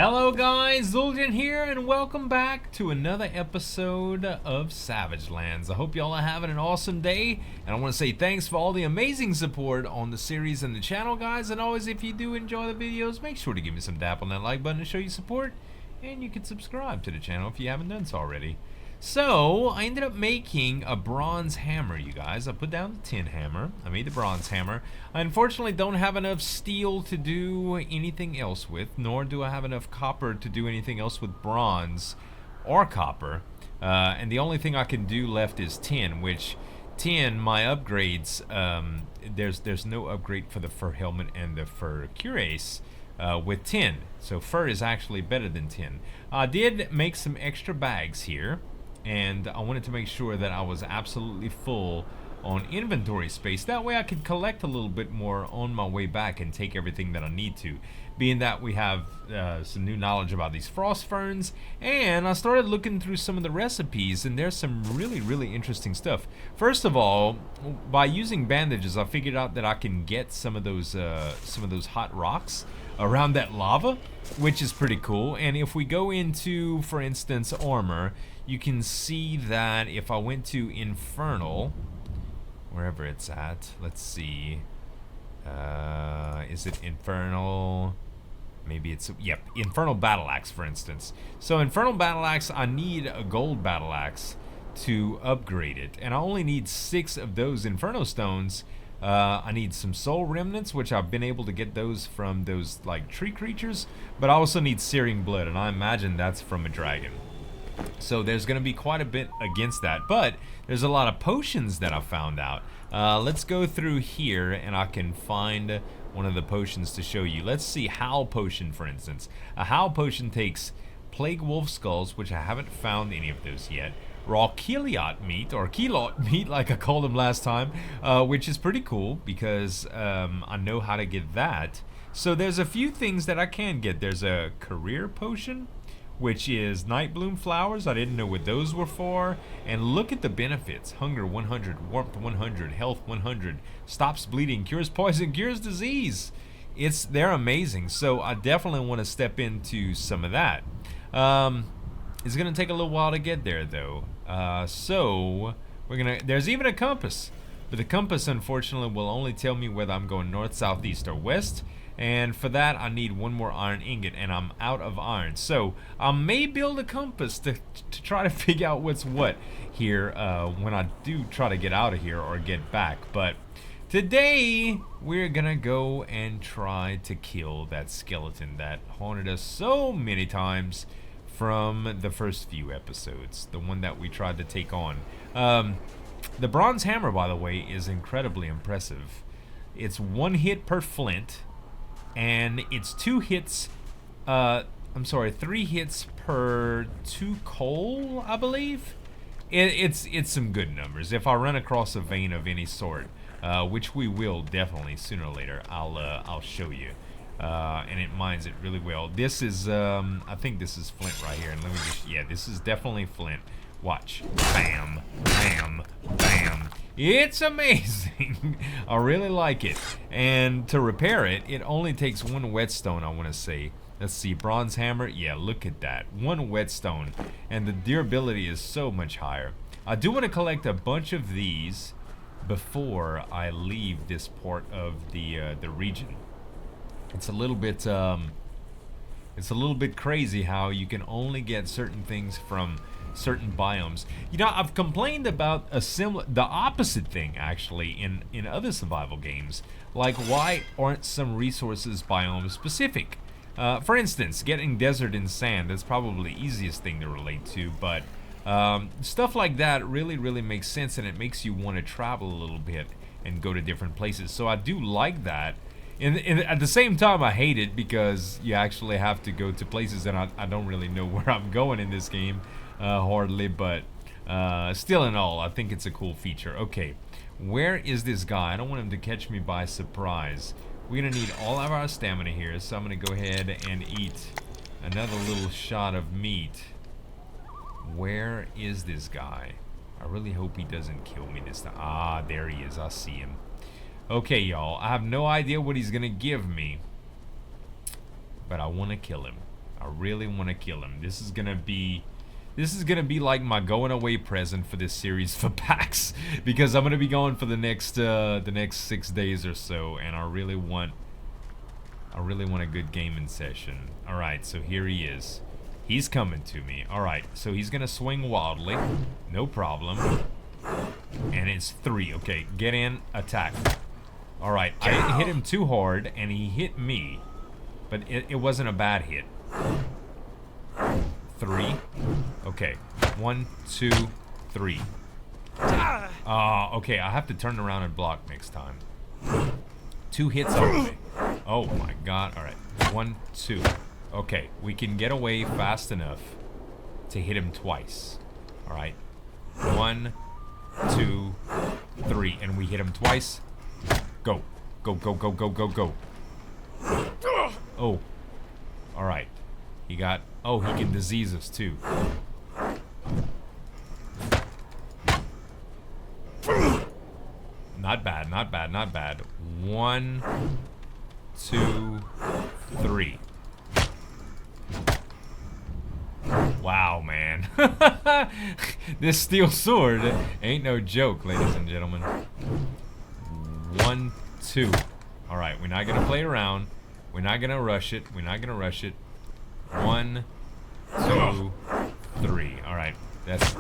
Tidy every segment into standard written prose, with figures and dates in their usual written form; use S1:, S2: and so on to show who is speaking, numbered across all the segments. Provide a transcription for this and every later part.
S1: Hello guys, Zueljin here, and welcome back to another episode of Savage Lands. I hope y'all are having an awesome day, and I want to say thanks for all the amazing support on the series and the channel, guys. And always, if you do enjoy the videos, make sure to give me some dap on that like button to show your support, and you can subscribe to the channel if you haven't done so already. So, I ended up making a bronze hammer, you guys. I put down the tin hammer. I made the bronze hammer. I unfortunately don't have enough steel to do anything else with, nor do I have enough copper to do anything else with bronze or copper. And the only thing I can do left is tin, which tin, my upgrades, there's no upgrade for the fur helmet and the fur cuirass with tin. So fur is actually better than tin. I did make some extra bags here, and I wanted to make sure that I was absolutely full on inventory space. That way I could collect a little bit more on my way back and take everything that I need to. Being that we have some new knowledge about these frost ferns, and I started looking through some of the recipes, and there's some really interesting stuff. First of all, by using bandages, I figured out that I can get some of those hot rocks around that lava, which is pretty cool. And if we go into, for instance, armor, you can see that if I went to Infernal, wherever it's at, let's see, is it Infernal? Maybe it's, yep, Infernal Battle Axe, for instance. So Infernal Battle Axe, I need a gold Battle Axe to upgrade it, and I only need 6 of those Inferno Stones. I need some soul remnants, which I've been able to get those from those like tree creatures, but I also need searing blood, and I imagine that's from a dragon. So there's going to be quite a bit against that, but there's a lot of potions that I found out. Let's go through here, and I can find one of the potions to show you. Let's see, Howl Potion, for instance. A Howl Potion takes Plague Wolf Skulls, which I haven't found any of those yet. Raw Keliot meat, or Kelot meat like I called them last time, which is pretty cool because I know how to get that. So there's a few things that I can get. There's a Career Potion, which is Night Bloom Flowers. I didn't know what those were for. And look at the benefits. Hunger 100, Warmth 100, Health 100, Stops Bleeding, Cures Poison, Cures Disease. They're amazing. So I definitely want to step into some of that. It's gonna take a little while to get there though. So there's even a compass, but the compass unfortunately will only tell me whether I'm going north, south, east, or west. And for that I need one more iron ingot, and I'm out of iron. So I may build a compass to try to figure out what's what here when I do try to get out of here or get back. But today we're gonna go and try to kill that skeleton that haunted us so many times from the first few episodes, the one that we tried to take on. The bronze hammer, by the way, is incredibly impressive. It's 1 hit per flint, and it's 3 hits per 2 coal, I believe. It's some good numbers. If I run across a vein of any sort, which we will definitely sooner or later, I'll show you. And it mines it really well. This is, I think this is flint right here. And let me just, yeah, this is definitely flint. Watch. Bam, bam, bam. It's amazing. I really like it. And to repair it, it only takes 1 whetstone, I want to say. Let's see, bronze hammer. Yeah, look at that. 1 whetstone. And the durability is so much higher. I do want to collect a bunch of these before I leave this part of the region. It's a little bit crazy how you can only get certain things from certain biomes. You know, I've complained about the opposite thing actually in other survival games. Like, why aren't some resources biome specific? For instance, getting desert and sand, that's probably the easiest thing to relate to, but stuff like that really makes sense, and it makes you want to travel a little bit and go to different places. So I do like that. At the same time, I hate it because you actually have to go to places, and I don't really know where I'm going in this game, hardly, but still in all, I think it's a cool feature. Okay, where is this guy? I don't want him to catch me by surprise. We're gonna need all of our stamina here, so I'm gonna go ahead and eat another little shot of meat. Where is this guy? I really hope he doesn't kill me this time. Ah, there he is. I see him. Okay, y'all, I have no idea what he's gonna give me, but I want to kill him. I really want to kill him. This is gonna be like my going away present for this series for PAX, because I'm gonna be going for the next 6 days or so, and I really want a good gaming session. All right, so here he is. He's coming to me. All right, so he's gonna swing wildly, no problem. And it's 3. Okay, get in, attack. All right, I hit him too hard, and he hit me, but it wasn't a bad hit. 3. Okay, 1, 2, 3. Okay, I have to turn around and block next time. 2 hits on me. Oh my god. All right, 1, 2. Okay, we can get away fast enough to hit him twice. All right, 1, 2, 3, and we hit him twice. Go, go, go, go, go, go, go. Oh, all right. He got. Oh, he can disease us too. Not bad, not bad, not bad. 1, 2, 3. Wow, man. This steel sword ain't no joke, ladies and gentlemen. 1, 2. All right, we're not gonna play around. We're not gonna rush it. We're not gonna rush it. 1, 2, 3. All right, that's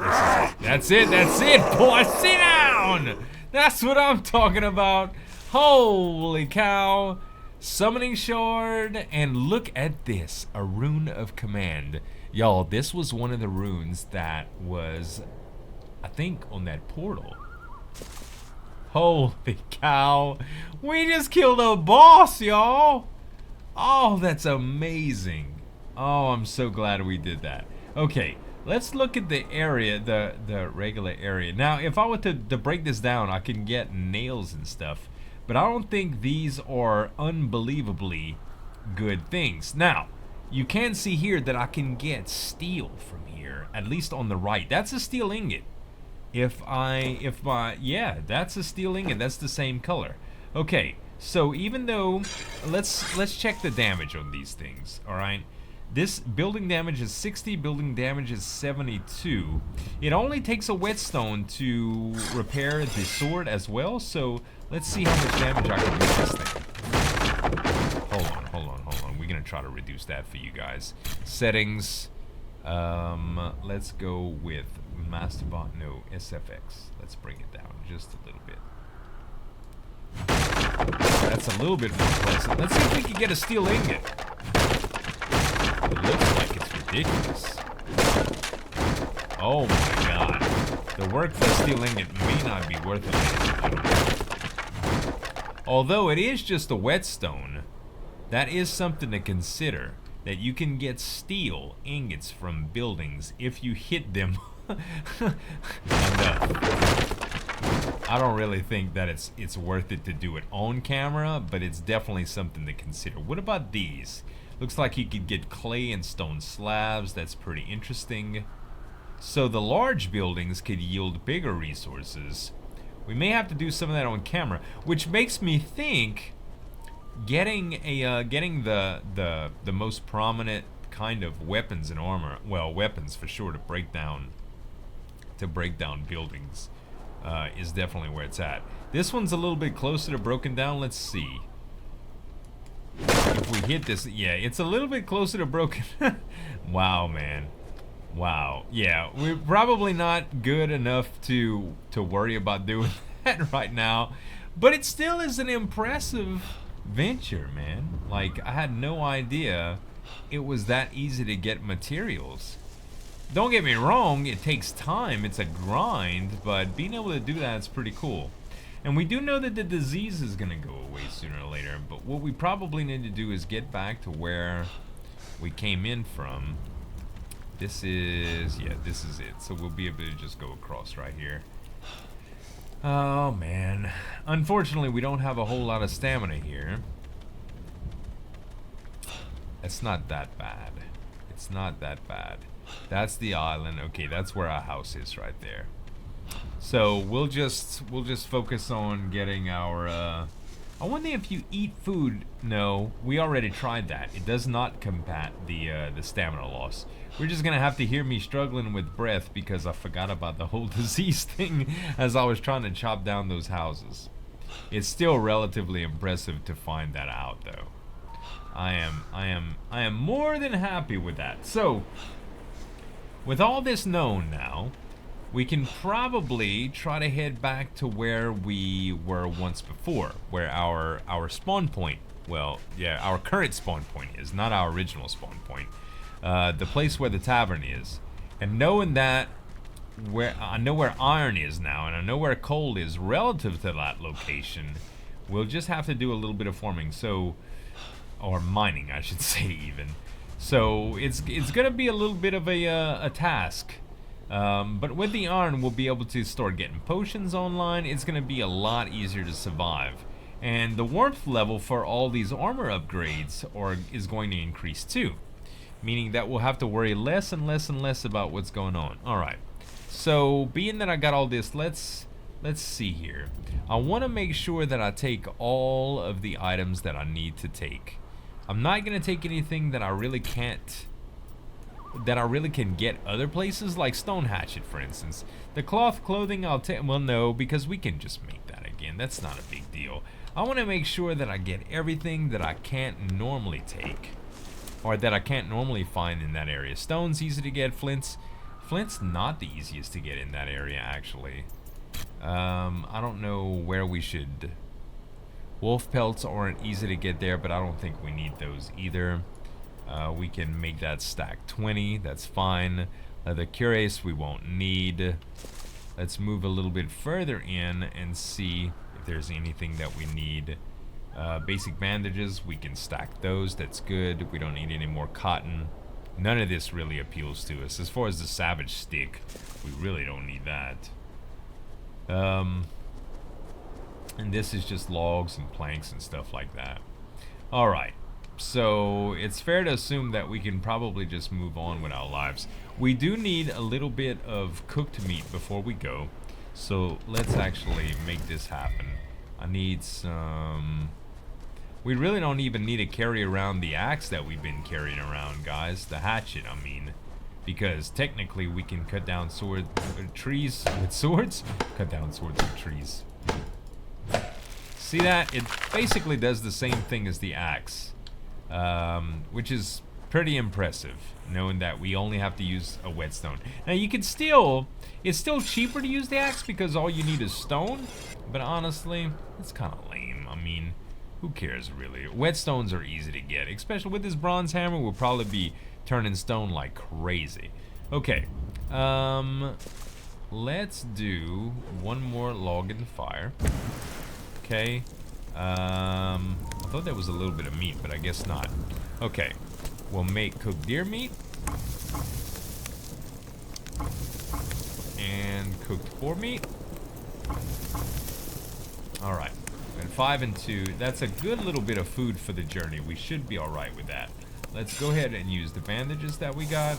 S1: it. That's it, boy. Sit down. That's what I'm talking about. Holy cow! Summoning shard, and look at this, a rune of command. Y'all, this was one of the runes that was, I think, on that portal. Holy cow! We just killed a boss, y'all. Oh, that's amazing. Oh, I'm so glad we did that. Okay, let's look at the area, the regular area. Now, if I were to break this down, I can get nails and stuff, but I don't think these are unbelievably good things. Now, you can see here that I can get steel from here, at least on the right. That's a steel ingot. Yeah, that's a steel ingot. That's the same color. Okay, so even though, let's check the damage on these things, all right? This building damage is 60, building damage is 72. It only takes a whetstone to repair the sword as well, so let's see how much damage I can do this thing. Hold on. We're gonna try to reduce that for you guys. Settings, let's go with Masterbot, no, SFX. Let's bring it down just a little bit. That's a little bit more pleasant. Let's see if we can get a steel ingot. It looks like it's ridiculous. Oh my god. The work for steel ingot may not be worth it. Although it is just a whetstone, that is something to consider. That you can get steel ingots from buildings if you hit them enough. I don't really think that it's worth it to do it on camera, but it's definitely something to consider. What about these? Looks like you could get clay and stone slabs. That's pretty interesting. So the large buildings could yield bigger resources. We may have to do some of that on camera, which makes me think getting the most prominent kind of weapons and armor, well, weapons for sure, to break down buildings is definitely where it's at. This one's a little bit closer to broken down. Let's see. If we hit this, yeah, it's a little bit closer to broken. Wow, man. Wow. Yeah, we're probably not good enough to worry about doing that right now, but it still is an impressive venture, man. Like, I had no idea it was that easy to get materials. Don't get me wrong, it takes time, it's a grind, but being able to do that is pretty cool. And we do know that the disease is going to go away sooner or later, but what we probably need to do is get back to where we came in from. This is it. So we'll be able to just go across right here. Oh, man. Unfortunately, we don't have a whole lot of stamina here. It's not that bad. It's not that bad. That's the island. Okay, that's where our house is right there. So we'll just focus on getting our I wonder if you eat food. No, we already tried that. It does not combat the stamina loss. We're just gonna have to hear me struggling with breath because I forgot about the whole disease thing as I was trying to chop down those houses. It's still relatively impressive to find that out, though. I am more than happy with that. So, with all this known now, we can probably try to head back to where we were once before, where our spawn point, well, yeah, our current spawn point is, not our original spawn point. The place where the tavern is. And knowing that, where I know where iron is now, and I know where coal is relative to that location, we'll just have to do a little bit of farming, so, or mining, I should say, even. So it's gonna be a little bit of a task. But with the iron, we'll be able to start getting potions online. It's going to be a lot easier to survive. And the warmth level for all these armor upgrades is going to increase too. Meaning that we'll have to worry less and less and less about what's going on. Alright, so being that I got all this, let's see here. I want to make sure that I take all of the items that I need to take. I'm not going to take anything that I really can't, that I really can get other places, like stone hatchet, for instance. The cloth clothing I'll take, well, no, because we can just make that again. That's not a big deal. I want to make sure that I get everything that I can't normally take, or that I can't normally find in that area. Stone's easy to get. Flint's not the easiest to get in that area, actually. I don't know where we should. Wolf pelts aren't easy to get there, but I don't think we need those either. We can make that stack 20, that's fine. The cuirass we won't need. Let's move a little bit further in and see if there's anything that we need. Basic bandages, we can stack those, that's good. We don't need any more cotton. None of this really appeals to us. As far as the savage stick, we really don't need that. And this is just logs and planks and stuff like that. Alright. So it's fair to assume that we can probably just move on with our lives. We do need a little bit of cooked meat before we go, so let's actually make this happen. I need some. We really don't even need to carry around the axe that we've been carrying around, guys. The hatchet, I mean, because technically we can cut down trees with swords. Cut down swords with trees. See that? It basically does the same thing as the axe. Which is pretty impressive, knowing that we only have to use a whetstone. Now you can still, it's still cheaper to use the axe because all you need is stone, but honestly, it's kind of lame. I mean, who cares really? Whetstones are easy to get, especially with this bronze hammer. We'll probably be turning stone like crazy. Okay, let's do one more log in the fire. Okay. I thought that was a little bit of meat, but I guess not. Okay, we'll make cooked deer meat and cooked boar meat. All right, and 5 and 2. That's a good little bit of food for the journey. We should be all right with that. Let's go ahead and use the bandages that we got.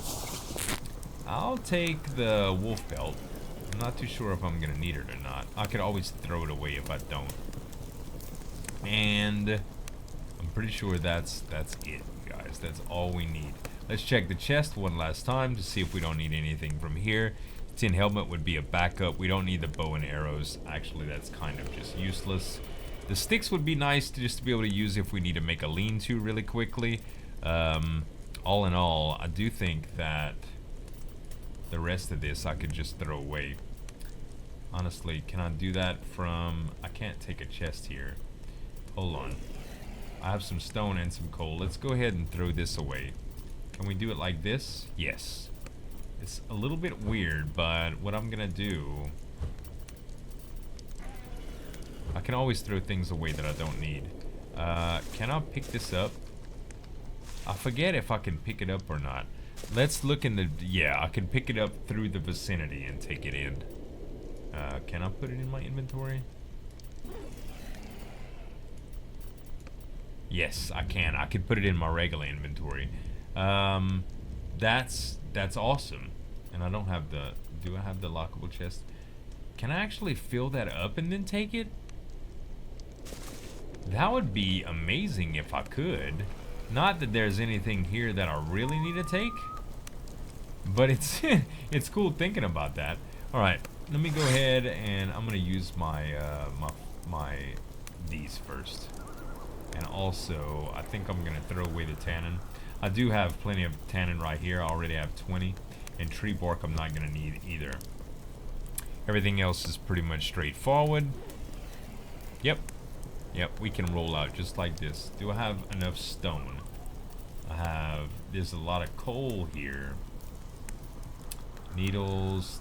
S1: I'll take the wolf pelt. I'm not too sure if I'm gonna need it or not. I could always throw it away if I don't. And I'm pretty sure that's it, guys. That's all we need. Let's check the chest one last time to see if we don't need anything from here. Tin helmet would be a backup. We don't need the bow and arrows. Actually, that's kind of just useless. The sticks would be nice to just to be able to use if we need to make a lean-to really quickly. All in all, I do think that the rest of this I could just throw away. Honestly, can I do that from... I can't take a chest here. Hold on. I have some stone and some coal. Let's go ahead and throw this away. Can we do it like this? Yes. It's a little bit weird, but what I'm gonna do... I can always throw things away that I don't need. Can I pick this up? I forget if I can pick it up or not. Let's look in the... Yeah, I can pick it up through the vicinity and take it in. Can I put it in my inventory? Yes, I can. I can put it in my regular inventory. That's awesome. And I don't have the... Do I have the lockable chest? Can I actually fill that up and then take it? That would be amazing if I could. Not that there's anything here that I really need to take, but it's it's cool thinking about that. All right, let me go ahead and I'm gonna use my these first, and also I think I'm gonna throw away the tannin. I do have plenty of tannin right here. I already have 20, and tree bark I'm not gonna need either. Everything else is pretty much straightforward. Yep, we can roll out just like this. Do I have enough stone? There's a lot of coal here. Needles.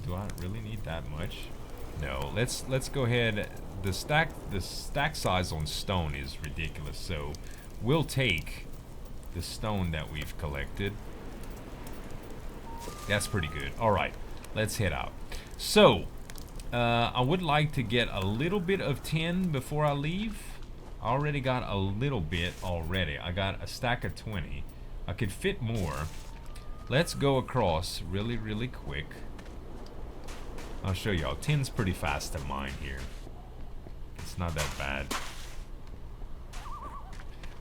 S1: Do I really need that much? No. Let's go ahead. The stack size on stone is ridiculous, so we'll take the stone that we've collected. That's pretty good. All right, let's head out. So I would like to get a little bit of tin before I leave. I already got a little bit already. I got a stack of 20. I could fit more. Let's go across really quick. I'll show y'all. Tin's pretty fast to mine here. It's not that bad.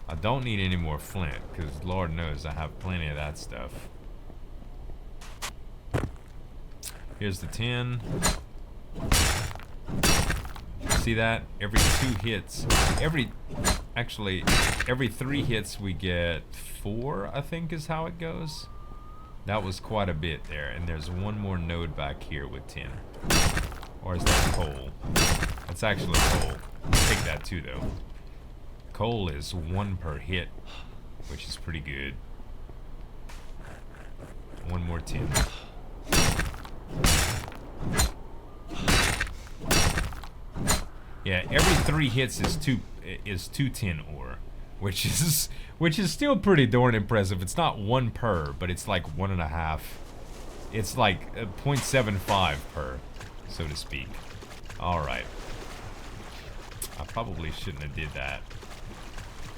S1: I don't need any more flint, because Lord knows I have plenty of that stuff. Here's the tin. See that? Every 2 hits, every 3 hits we get 4, I think is how it goes. That was quite a bit there, and there's one more node back here with tin. Or is that coal? That's actually coal. I'll take that too though. Coal is 1 per hit, which is pretty good. One more tin. Yeah, every 3 hits is 2 tin ore, which is still pretty darn impressive. It's not 1 per, but it's like 1.5. It's like 0.75 per, so to speak. All right. I probably shouldn't have did that.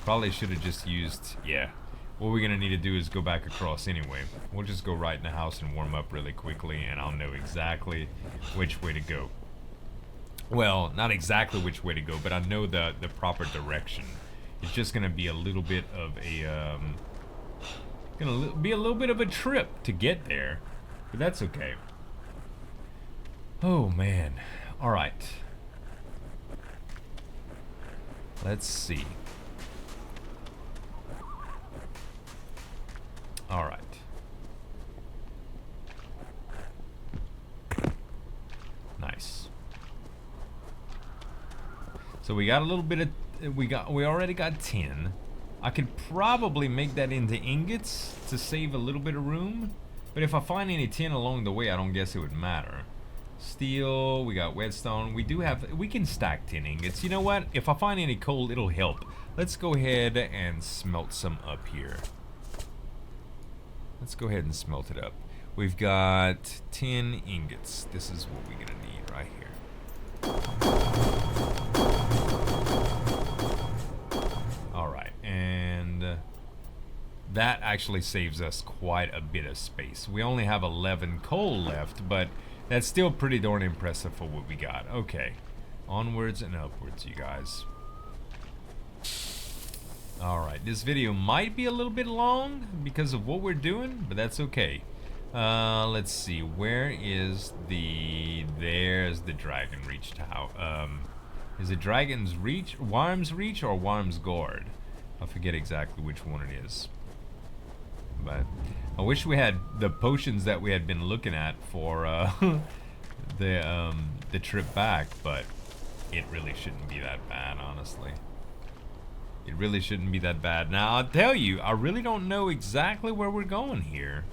S1: Probably should have just used, yeah. What we're gonna need to do is go back across anyway. We'll just go right in the house and warm up really quickly, and I'll know exactly which way to go. Well, not exactly which way to go, but I know the proper direction. It's just gonna be a little bit of a trip to get there, but that's okay. Oh man. All right. Let's see. All right. Nice. So we got a little bit of we already got 10. I could probably make that into ingots to save a little bit of room, but if I find any tin along the way, I don't guess it would matter. Steel, we got whetstone. We can stack 10 ingots. You know what? If I find any coal, it'll help. Let's go ahead and smelt some up here. Let's go ahead and smelt it up. We've got 10 ingots. This is what we're gonna need right here. All right, and that actually saves us quite a bit of space. We only have 11 coal left, but that's still pretty darn impressive for what we got. Okay, onwards and upwards, you guys. Alright, this video might be a little bit long because of what we're doing, but that's okay. Let's see, where is there's the Dragon Reach Tower. Is it Dragon's Reach, Worm's Reach, or Worm's Guard? I forget exactly which one it is. But I wish we had the potions that we had been looking at for the trip back, but it really shouldn't be that bad, honestly. It really shouldn't be that bad. Now, I'll tell you, I really don't know exactly where we're going here.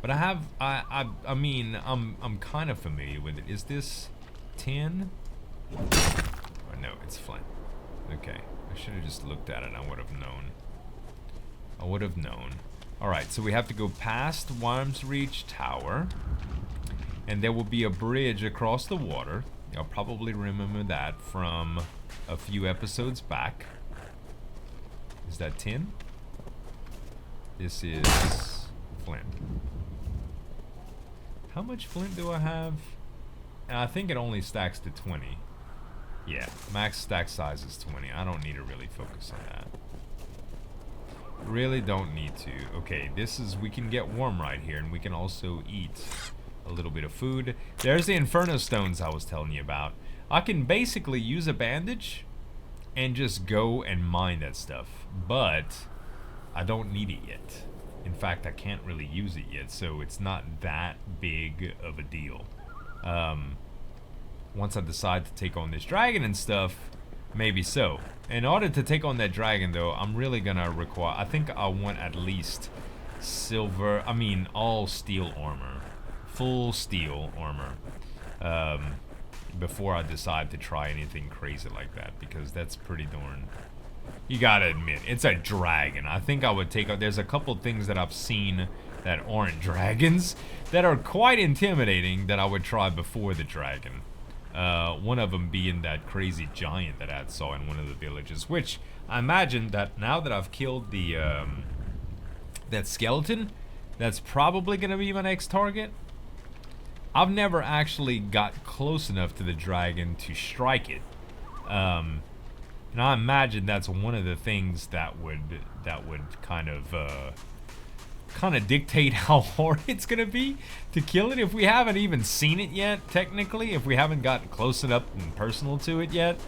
S1: But I mean, I'm kind of familiar with it. Is this tin? Or no, it's flint. Okay, I should have just looked at it. I would have known. I would have known. Alright, so we have to go past Worm's Reach Tower. And there will be a bridge across the water. Y'all probably remember that from a few episodes back. Is that tin? This is flint. How much flint do I have? I think it only stacks to 20. Yeah, max stack size is 20. I don't need to really focus on that. Really don't need to. Okay, this is, we can get warm right here, and we can also eat a little bit of food. There's the Inferno Stones I was telling you about. I can basically use a bandage and just go and mine that stuff, but I don't need it yet. In fact, I can't really use it yet, so it's not that big of a deal. Once I decide to take on this dragon and stuff, maybe so. In order to take on that dragon, though, I'm really gonna require, I think I want at least silver, I mean all steel armor, full steel armor, before I decide to try anything crazy like that, because that's pretty darn, you gotta admit, it's a dragon. I think I would take, there's a couple things that I've seen that aren't dragons that are quite intimidating that I would try before the dragon. One of them being that crazy giant that I saw in one of the villages, which I imagine that now that I've killed the that skeleton, that's probably gonna be my next target. I've never actually got close enough to the dragon to strike it, and I imagine that's one of the things that would kind of dictate how hard it's gonna be to kill it if we haven't even seen it yet. Technically, if we haven't gotten close enough and personal to it yet,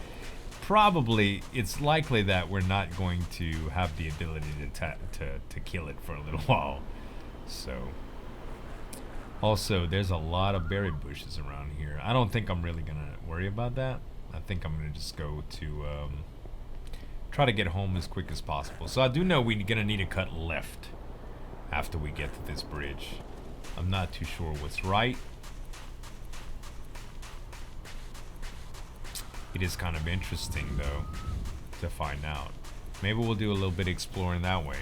S1: probably it's likely that we're not going to have the ability to kill it for a little while. So, also there's a lot of berry bushes around here. I don't think I'm really gonna worry about that. I think I'm gonna just go to try to get home as quick as possible. So I do know we're gonna need to cut left after we get to this bridge. I'm not too sure what's right. It is kind of interesting though to find out. Maybe we'll do a little bit of exploring that way.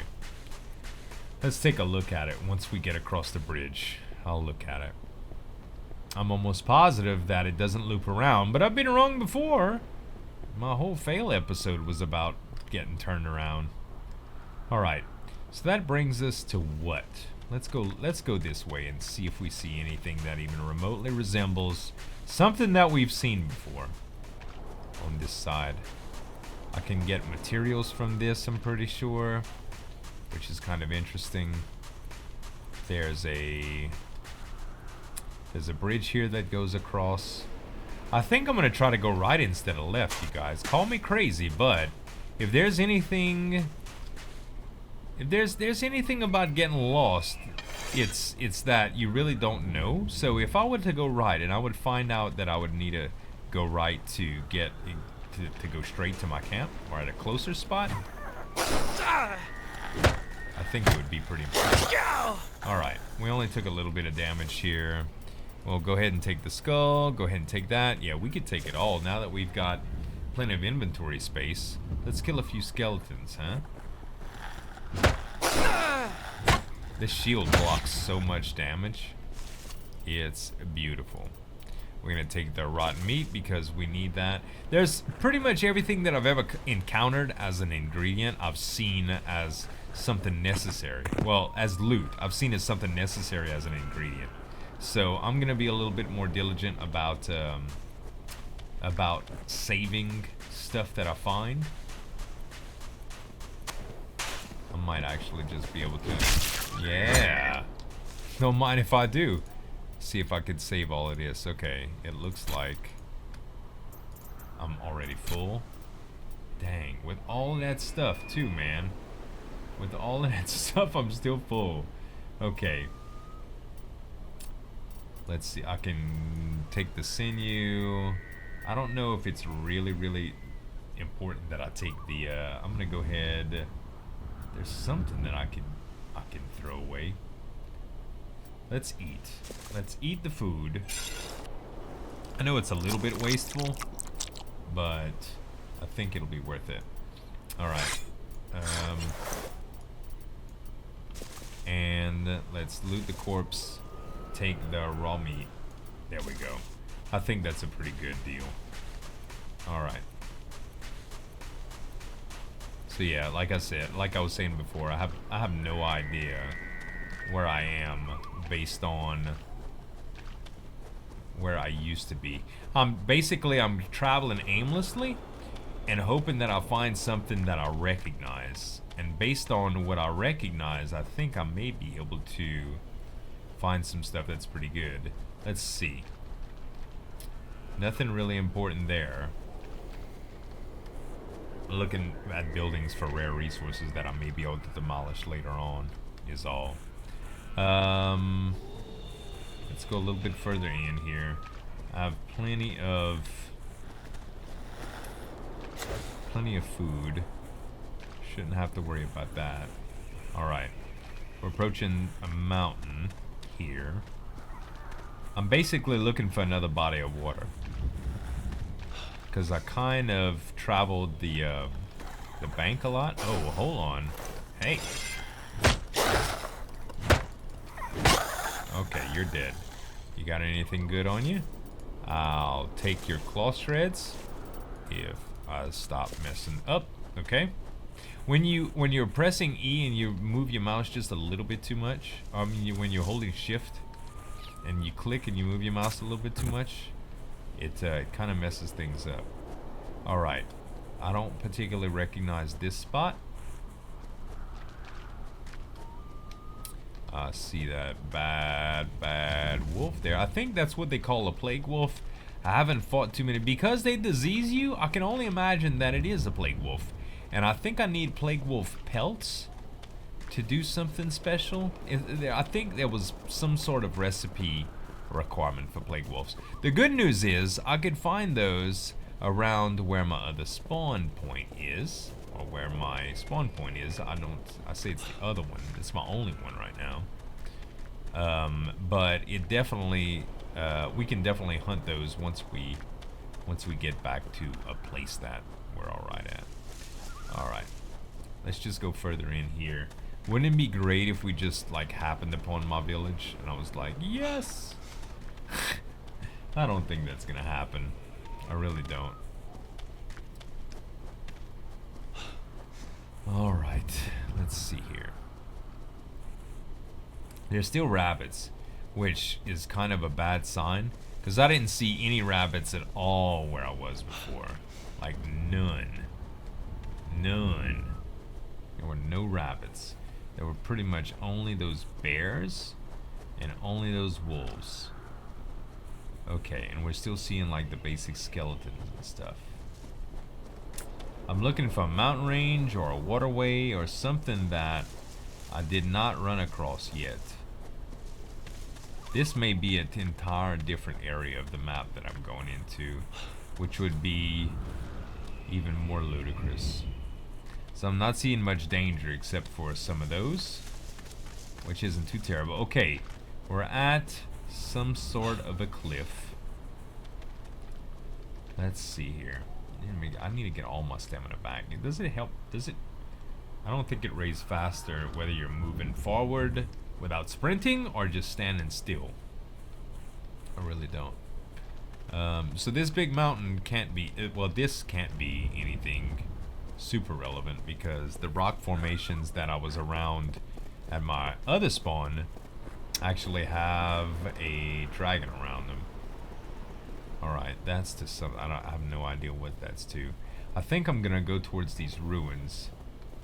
S1: Let's take a look at it once we get across the bridge. I'll look at it. I'm almost positive that it doesn't loop around, but I've been wrong before. My whole fail episode was about getting turned around. Alright. So that brings us to what? Let's go this way and see if we see anything that even remotely resembles something that we've seen before. On this side, I can get materials from this, I'm pretty sure, which is kind of interesting. There's a bridge here that goes across. I think I'm gonna try to go right instead of left, you guys. Call me crazy, but if there's anything, if there's anything about getting lost, it's that you really don't know. So if I were to go right and I would find out that I would need to go right to get to go straight to my camp or at a closer spot, I think it would be pretty impressive. Alright, we only took a little bit of damage here. We'll go ahead and take the skull, go ahead and take that. Yeah, we could take it all now that we've got plenty of inventory space. Let's kill a few skeletons, huh? This shield blocks so much damage. It's beautiful. We're gonna take the rotten meat because we need that. There's pretty much everything that I've ever encountered as an ingredient I've seen as something necessary. Well, as loot, I've seen as something necessary as an ingredient. So I'm gonna be a little bit more diligent about saving stuff that I find. I might actually just be able to, yeah, don't mind if I do. See if I could save all of this. Okay, it looks like I'm already full. Dang, with all of that stuff too, man. With all of that stuff, I'm still full. Okay. Let's see, I can take the sinew. I don't know if it's really important that I take the, I'm gonna go ahead. There's something that I can throw away. Let's eat. Let's eat the food. I know it's a little bit wasteful, but I think it'll be worth it. Alright. And let's loot the corpse. Take the raw meat. There we go. I think that's a pretty good deal. Alright. So yeah, like I said, like I was saying before, I have no idea where I am based on where I used to be. Basically, I'm traveling aimlessly and hoping that I'll find something that I recognize. And based on what I recognize, I think I may be able to find some stuff that's pretty good. Let's see. Nothing really important there. Looking at buildings for rare resources that I may be able to demolish later on is all. Let's go a little bit further in here. I have plenty of food. Shouldn't have to worry about that. Alright. We're approaching a mountain here. I'm basically looking for another body of water, because I kind of traveled the bank a lot. Oh, hold on. Hey. Okay, you're dead. You got anything good on you? I'll take your claw shreds if I stop messing up. Okay. When you're pressing E and you move your mouse just a little bit too much, when you're holding shift and you click and you move your mouse a little bit too much, it kind of messes things up. Alright, I don't particularly recognize this spot. I see that bad wolf there. I think that's what they call a plague wolf. I haven't fought too many. Because they disease you, I can only imagine that it is a plague wolf. And I think I need plague wolf pelts to do something special. I think there was some sort of recipe requirement for plague wolves. The good news is I could find those around where my other spawn point is, or where my spawn point is. I say it's the other one. It's my only one right now. But it definitely we can definitely hunt those once we get back to a place that we're all right at. All right, let's just go further in here. Wouldn't it be great if we just like happened upon my village and I was like, yes? I don't think that's gonna happen. I really don't. All right, let's see here. There's still rabbits, which is kind of a bad sign, because I didn't see any rabbits at all where I was before. Like none. None. There were no rabbits. There were pretty much only those bears and only those wolves. Okay, and we're still seeing like the basic skeletons and stuff. I'm looking for a mountain range or a waterway or something that I did not run across yet. This may be an entire different area of the map that I'm going into, which would be even more ludicrous. So I'm not seeing much danger except for some of those, which isn't too terrible. Okay, we're at some sort of a cliff. Let's see here. I need to get all my stamina back. Does it help? Does it? I don't think it raises faster whether you're moving forward without sprinting or just standing still. I really don't. So this big mountain can't be, well, this can't be anything super relevant because the rock formations that I was around at my other spawn actually have a dragon around them. Alright, that's to some, I have no idea what that's to. I think I'm gonna go towards these ruins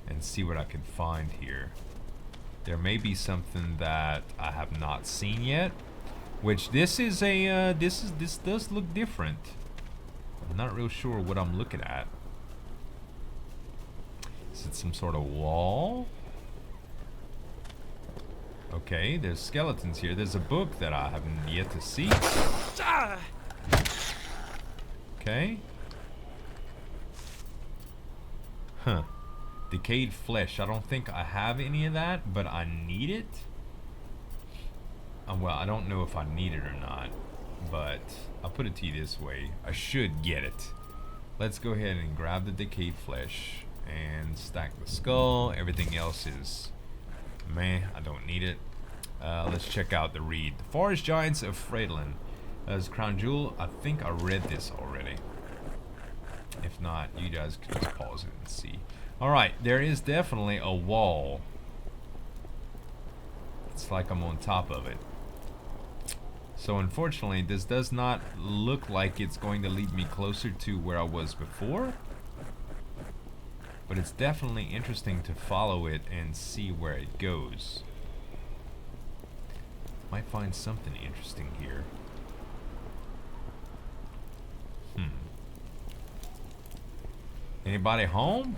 S1: and see what I can find here. There may be something that I have not seen yet, which this is a, this does look different. I'm not real sure what I'm looking at. Is it some sort of wall? Okay, there's skeletons here. There's a book that I haven't yet to see. Okay. Huh. Decayed flesh. I don't think I have any of that, but I need it. Well, I don't know if I need it or not, but I'll put it to you this way. I should get it. Let's go ahead and grab the decayed flesh and stack the skull. Everything else is meh. I don't need it. Let's check out the read. The Forest Giants of Freidlin. As Crown Jewel, I think I read this already. If not, you guys can just pause it and see. Alright, there is definitely a wall. It's like I'm on top of it. So unfortunately, this does not look like it's going to lead me closer to where I was before. But it's definitely interesting to follow it and see where it goes. Might find something interesting here. Anybody home?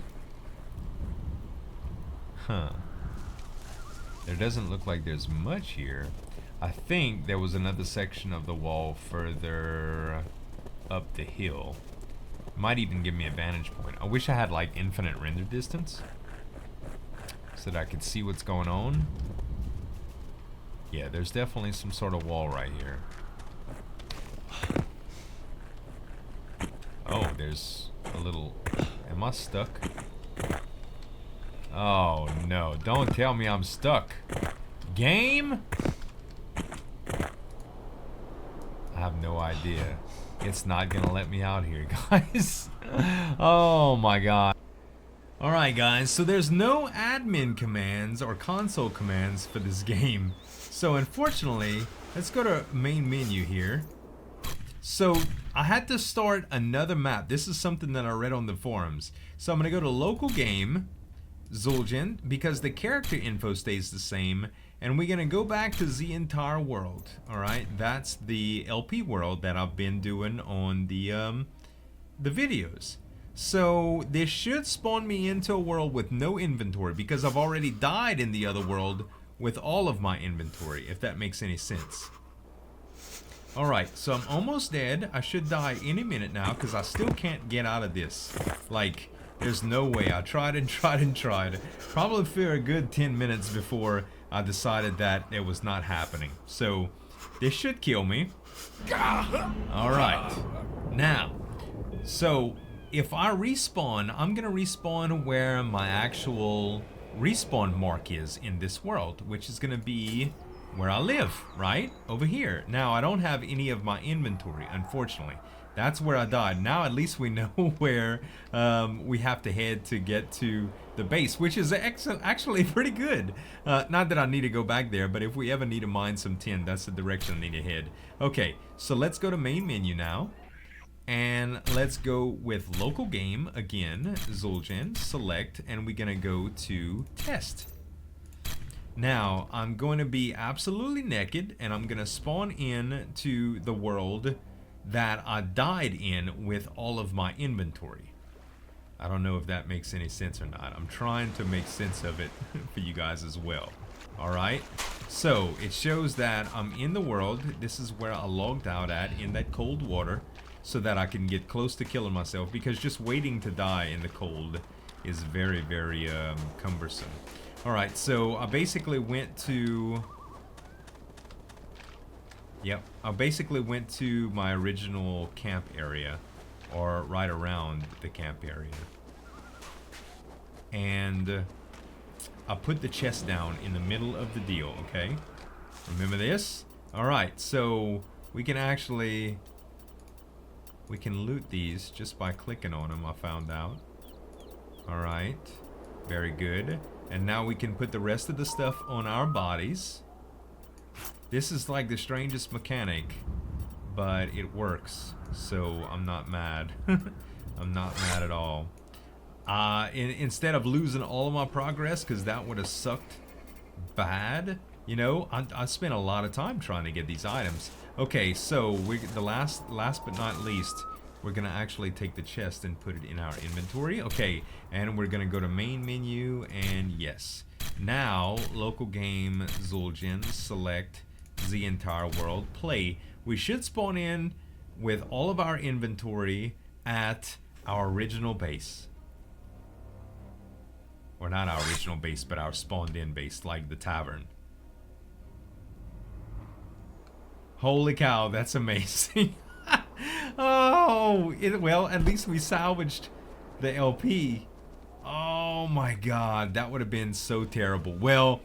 S1: Huh. There doesn't look like there's much here. I think there was another section of the wall further up the hill. Might even give me a vantage point. I wish I had like infinite render distance so that I could see what's going on. Yeah, there's definitely some sort of wall right here. Oh, there's a little... Am I stuck? Oh no, don't tell me I'm stuck. Game? I have no idea. It's not gonna let me out here, guys. Oh my god. Alright guys, so there's no admin commands or console commands for this game. So unfortunately, let's go to main menu here. So I had to start another map. This is something that I read on the forums. So I'm gonna go to local game, Zueljin, because the character info stays the same, and we're gonna go back to the entire world. All right, that's the LP world that I've been doing on the videos. So this should spawn me into a world with no inventory because I've already died in the other world with all of my inventory, if that makes any sense. Alright, so I'm almost dead. I should die any minute now because I still can't get out of this. Like, there's no way. I tried and tried and tried. Probably for a good 10 minutes before I decided that it was not happening. So, this should kill me. Alright. Now, so if I respawn, I'm going to respawn where my actual respawn mark is in this world, which is going to be where I live, right? Over here. Now, I don't have any of my inventory, unfortunately. That's where I died. Now, at least we know where we have to head to get to the base, which is actually pretty good. Not that I need to go back there, but if we ever need to mine some tin, that's the direction I need to head. Okay, so let's go to main menu now. And let's go with local game again, Zueljin, select, and we're gonna go to test. Now, I'm going to be absolutely naked, and I'm going to spawn in to the world that I died in with all of my inventory. I don't know if that makes any sense or not. I'm trying to make sense of it for you guys as well. Alright, so it shows that I'm in the world. This is where I logged out at, in that cold water, so that I can get close to killing myself, because just waiting to die in the cold is very, very cumbersome. Alright, so I basically went to... Yep, I basically went to my original camp area, or right around the camp area. And I put the chest down in the middle of the deal, okay? Remember this? Alright, so we can actually... we can loot these just by clicking on them, I found out. Alright, very good. And now we can put the rest of the stuff on our bodies. This is like the strangest mechanic, but it works. So I'm not mad. I'm not mad at all. Instead of losing all of my progress, because that would have sucked bad, you know, I spent a lot of time trying to get these items. Okay, so the last but not least, we're gonna actually take the chest and put it in our inventory. Okay, and we're gonna go to main menu, and yes. Now, local game, Zueljin, select the entire world, play. We should spawn in with all of our inventory at our original base. Or not our original base, but our spawned in base, like the tavern. Holy cow, that's amazing. Oh, well, at least we salvaged the LP. Oh my god, that would have been so terrible. Well,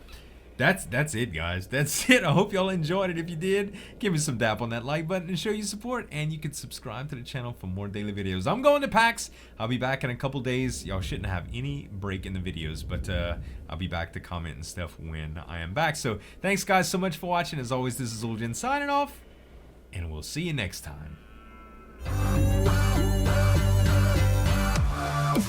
S1: that's it, guys. That's it. I hope y'all enjoyed it. If you did, give me some dap on that like button and show your support. And you can subscribe to the channel for more daily videos. I'm going to PAX. I'll be back in a couple days. Y'all shouldn't have any break in the videos, but I'll be back to comment and stuff when I am back. So thanks, guys, so much for watching. As always, this is Zueljin signing off. and we'll see you next time.